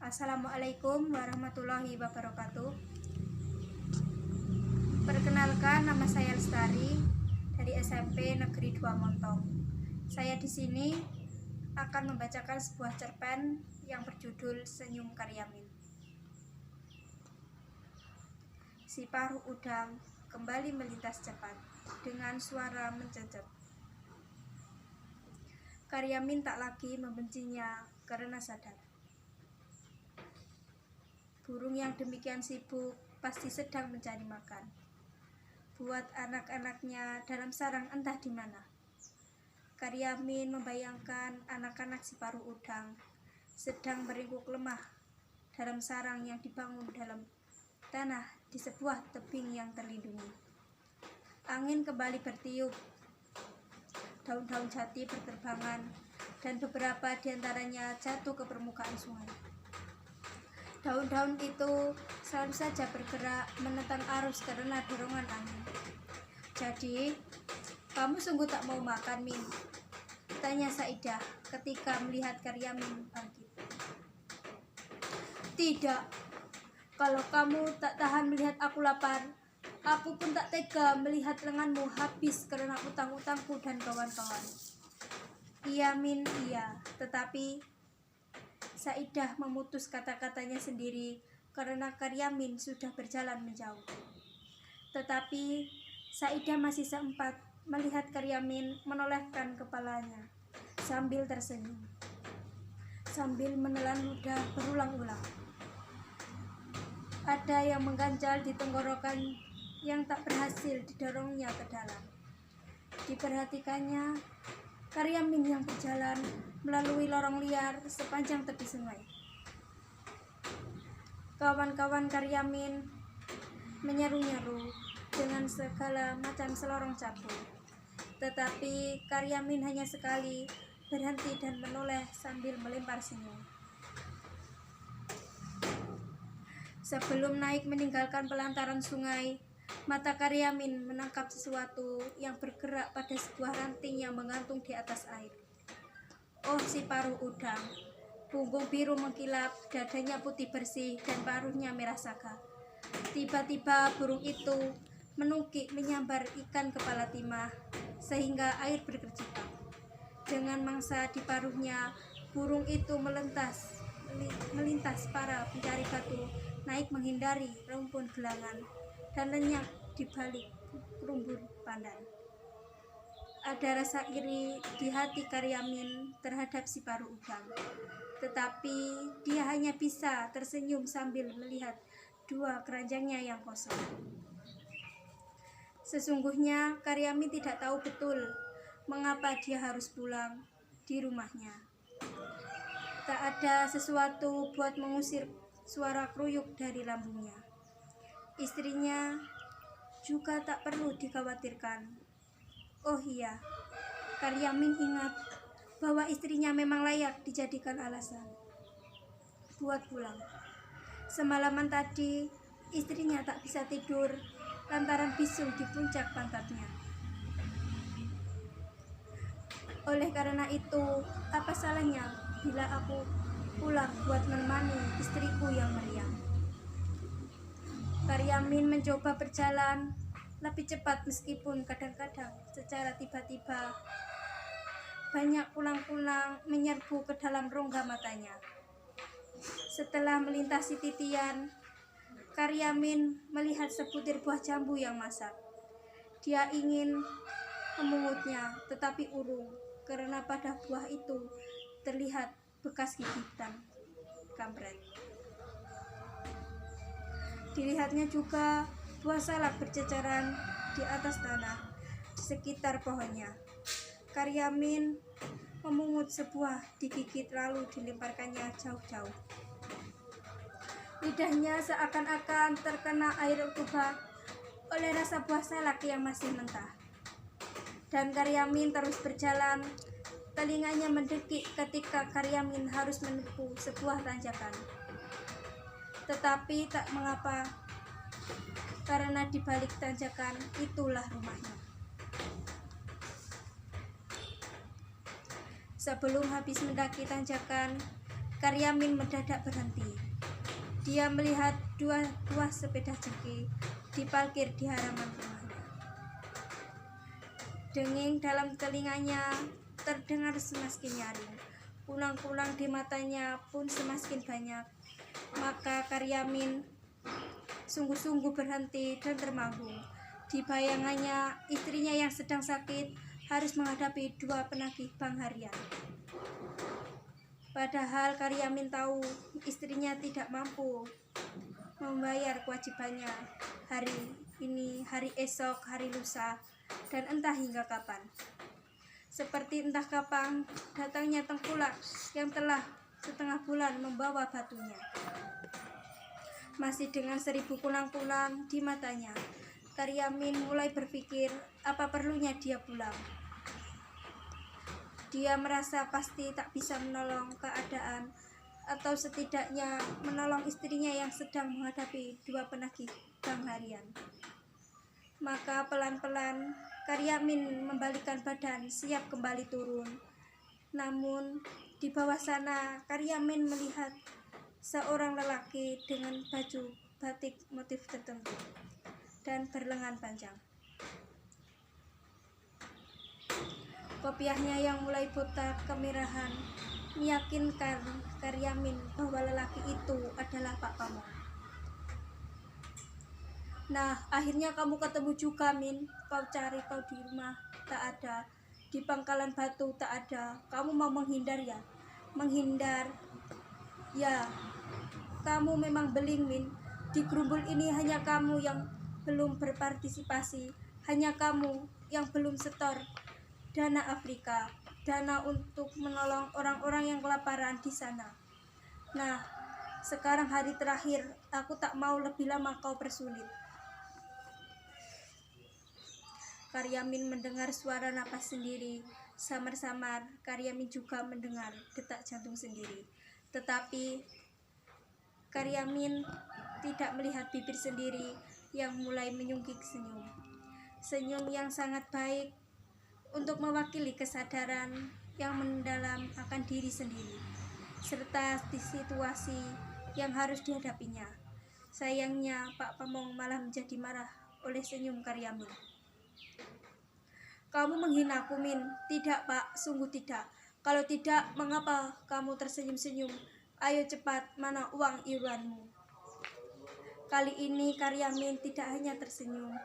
Assalamualaikum warahmatullahi wabarakatuh. Perkenalkan, nama saya Lestari dari SMP Negeri 2 Montong. Saya di sini akan membacakan sebuah cerpen yang berjudul Senyum Karyamin. Si paruh udang kembali melintas cepat dengan suara mencecet. Karyamin tak lagi membencinya karena sadar burung yang demikian sibuk pasti sedang mencari makan buat anak-anaknya dalam sarang entah di mana. Karyamin membayangkan anak-anak si paruh udang sedang meringkuk lemah dalam sarang yang dibangun dalam tanah di sebuah tebing yang terlindungi. Angin kembali bertiup, daun-daun jati berterbangan, dan beberapa diantaranya jatuh ke permukaan sungai. Daun-daun itu selalu saja bergerak menentang arus karena dorongan angin. Jadi, kamu sungguh tak mau makan, Min? Tanya Saidah ketika melihat Karyamin bangkit. Tidak, kalau kamu tak tahan melihat aku lapar, aku pun tak tega melihat lenganmu habis karena utang-utangku dan kawan-kawan. Iya, Min, iya, tetapi Saidah memutus kata-katanya sendiri karena Karyamin sudah berjalan menjauh. Tetapi Saidah masih sempat melihat Karyamin menolehkan kepalanya sambil tersenyum, sambil menelan ludah berulang-ulang. Ada yang mengganjal di tenggorokan yang tak berhasil didorongnya ke dalam. Diperhatikannya Karyamin yang berjalan melalui lorong liar sepanjang tepi sungai. Kawan-kawan Karyamin menyeru-nyeru dengan segala macam selorong cabul. Tetapi Karyamin hanya sekali berhenti dan menoleh sambil melempar senyum. Sebelum naik meninggalkan pelantaran sungai, mata Karyamin menangkap sesuatu yang bergerak pada sebuah ranting yang menggantung di atas air. Oh, si paruh udang. Punggung biru mengkilap, dadanya putih bersih, dan paruhnya merah saga. Tiba-tiba burung itu menukik menyambar ikan kepala timah, sehingga air bergercikan. Dengan mangsa di paruhnya, burung itu melintas para pencari batu, naik menghindari rumpun gelangan, dan lenyap di balik rumpun pandan. Ada rasa iri di hati Karyamin terhadap si paruh udang, tetapi dia hanya bisa tersenyum sambil melihat dua keranjangnya yang kosong. Sesungguhnya Karyamin tidak tahu betul mengapa dia harus pulang di rumahnya. Tak ada sesuatu buat mengusir suara kruyuk dari lambungnya. Istrinya juga tak perlu dikhawatirkan. Oh iya, Karyamin ingat bahwa istrinya memang layak dijadikan alasan buat pulang. Semalaman tadi, istrinya tak bisa tidur lantaran bisul di puncak pantatnya. Oleh karena itu, apa salahnya bila aku pulang buat menemani istriku yang meriang? Karyamin mencoba berjalan lebih cepat meskipun kadang-kadang secara tiba-tiba banyak kulang-kulang menyerbu ke dalam rongga matanya. Setelah melintasi titian, Karyamin melihat sebutir buah jambu yang masak. Dia ingin memungutnya, tetapi urung karena pada buah itu terlihat bekas gigitan kampret. Dilihatnya juga buah salak berceceran di atas tanah di sekitar pohonnya. Karyamin memungut sebuah, digigit lalu dilemparkannya jauh-jauh. Lidahnya seakan-akan terkena air tuba oleh rasa buah salak yang masih mentah. Dan Karyamin terus berjalan. Telinganya mendekik ketika Karyamin harus menempuh sebuah tanjakan. Tetapi tak mengapa, karena di balik tanjakan itulah rumahnya. Sebelum habis mendaki tanjakan, Karyamin mendadak berhenti. Dia melihat dua buah sepeda jeki diparkir di halaman rumahnya. Denging dalam telinganya terdengar semakin nyaring. Kulang-kulang di matanya pun semakin banyak. Maka Karyamin sungguh-sungguh berhenti dan termangu. Di bayangannya, istrinya yang sedang sakit harus menghadapi 2 penagih bank harian. Padahal Karyamin tahu istrinya tidak mampu membayar kewajibannya hari ini, hari esok, hari lusa, dan entah hingga kapan. Seperti entah kapan datangnya tengkulak yang telah setengah bulan membawa batunya. Masih dengan 1000 kulang-kulang di matanya, Karyamin mulai berpikir apa perlunya dia pulang. Dia merasa pasti tak bisa menolong keadaan, atau setidaknya menolong istrinya yang sedang menghadapi 2 penagih bank harian. Maka pelan-pelan Karyamin membalikkan badan siap kembali turun. Namun di bawah sana Karyamin melihat seorang lelaki dengan baju batik motif tertentu dan berlengan panjang. Kopiahnya yang mulai botak kemerahan meyakinkan Karyamin bahwa lelaki itu adalah Pak Pamong. Nah, akhirnya kamu ketemu juga, Min. Kau cari kau di rumah, tak ada. Di pangkalan batu, tak ada. Kamu mau menghindar ya? Menghindar? Ya, kamu memang beling, Min. Di gerumbul ini hanya kamu yang belum berpartisipasi. Hanya kamu yang belum setor dana Afrika, dana untuk menolong orang-orang yang kelaparan di sana. Nah, sekarang hari terakhir, aku tak mau lebih lama kau persulit. Karyamin mendengar suara napas sendiri. Samar-samar Karyamin juga mendengar detak jantung sendiri. Tetapi Karyamin tidak melihat bibir sendiri yang mulai menyungkik senyum. Senyum yang sangat baik untuk mewakili kesadaran yang mendalam akan diri sendiri, serta di situasi yang harus dihadapinya. Sayangnya Pak Pamong malah menjadi marah oleh senyum Karyamin. Kamu menghinaku, Min. Tidak, Pak, sungguh tidak. Kalau tidak, mengapa kamu tersenyum-senyum? Ayo cepat, mana uang iuranmu? Kali ini Karyamin tidak hanya tersenyum,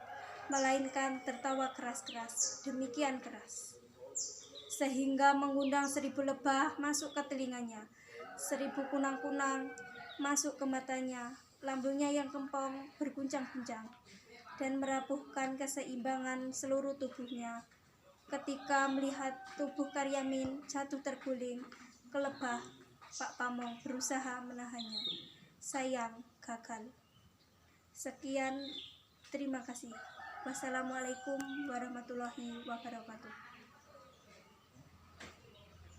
melainkan tertawa keras-keras, demikian keras, sehingga mengundang 1000 lebah masuk ke telinganya, 1000 kunang-kunang masuk ke matanya, lambungnya yang kempong berguncang-guncang dan merapuhkan keseimbangan seluruh tubuhnya. Ketika melihat tubuh Karyamin jatuh terguling ke lebah, Pak Pamong berusaha menahannya. Sayang, gagal. Sekian, terima kasih. Wassalamualaikum warahmatullahi wabarakatuh.